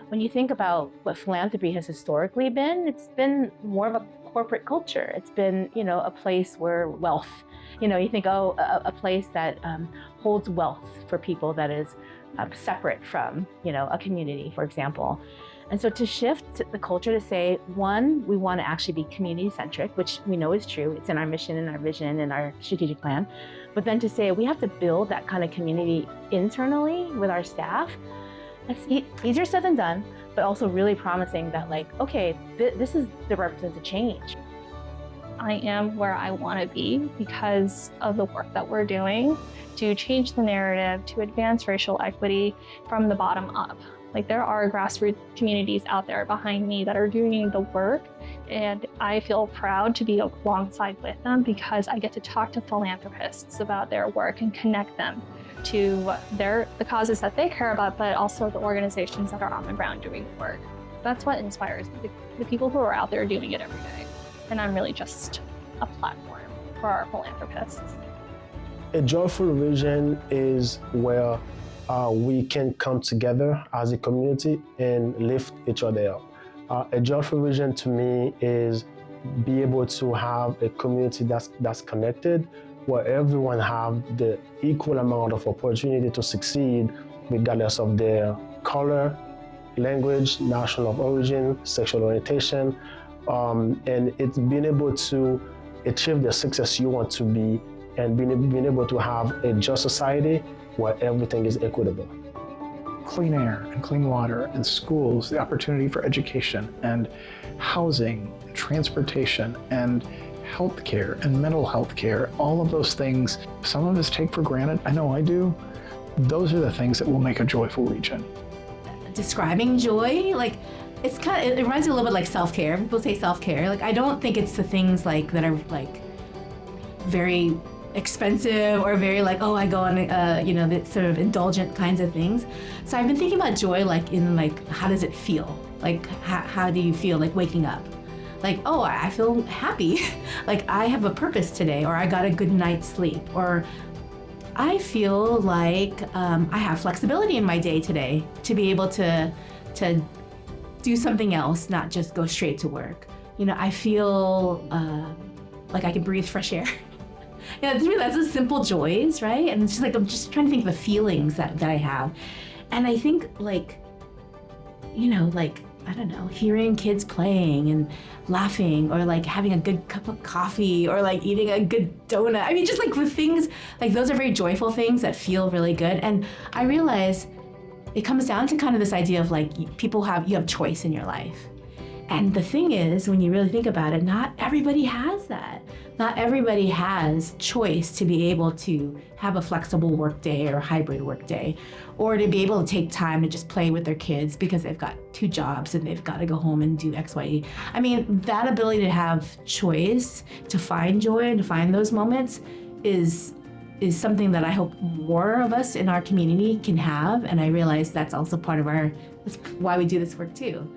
when you think about what philanthropy has historically been, it's been more of a corporate culture. It's been, a place where wealth, you think, a place that holds wealth for people that is separate from, a community, for example. And so to shift the culture to say, one, we want to actually be community-centric, which we know is true. It's in our mission and our vision and our strategic plan. But then to say we have to build that kind of community internally with our staff, that's easier said than done, but also really promising that this is the represents a change. I am where I want to be because of the work that we're doing to change the narrative, to advance racial equity from the bottom up. There are grassroots communities out there behind me that are doing the work, and I feel proud to be alongside with them because I get to talk to philanthropists about their work and connect them to the causes that they care about, but also the organizations that are on the ground doing the work. That's what inspires me, the people who are out there doing it every day. And I'm really just a platform for our philanthropists. A joyful vision is where we can come together as a community and lift each other up. A joyful vision to me is be able to have a community that's connected, where everyone have the equal amount of opportunity to succeed regardless of their color, language, national of origin, sexual orientation, and it's being able to achieve the success you want to be and being able to have a just society where everything is equitable. Clean air and clean water and schools, the opportunity for education and housing, transportation and healthcare and mental health care, all of those things some of us take for granted. I know I do. Those are the things that will make a joyful region. Describing joy, it reminds me a little bit like self-care. People say self-care. I don't think it's the things that are very expensive or very I go on the sort of indulgent kinds of things. So I've been thinking about joy in how does it feel? How do you feel waking up? I feel happy. I have a purpose today, or I got a good night's sleep, or I feel like I have flexibility in my day today to be able to do something else, not just go straight to work. I feel like I can breathe fresh air. To me, that's the simple joys, right? And it's just I'm just trying to think of the feelings that I have. And I think I don't know, hearing kids playing and laughing, or having a good cup of coffee, or eating a good donut. I mean, just the things, those are very joyful things that feel really good. And I realize it comes down to kind of this idea of you have choice in your life. And the thing is, when you really think about it, not everybody has that. Not everybody has choice to be able to have a flexible work day or hybrid work day, or to be able to take time to just play with their kids because they've got 2 jobs and they've got to go home and do X, Y. I mean, that ability to have choice, to find joy and to find those moments is something that I hope more of us in our community can have. And I realize that's also part of that's why we do this work too.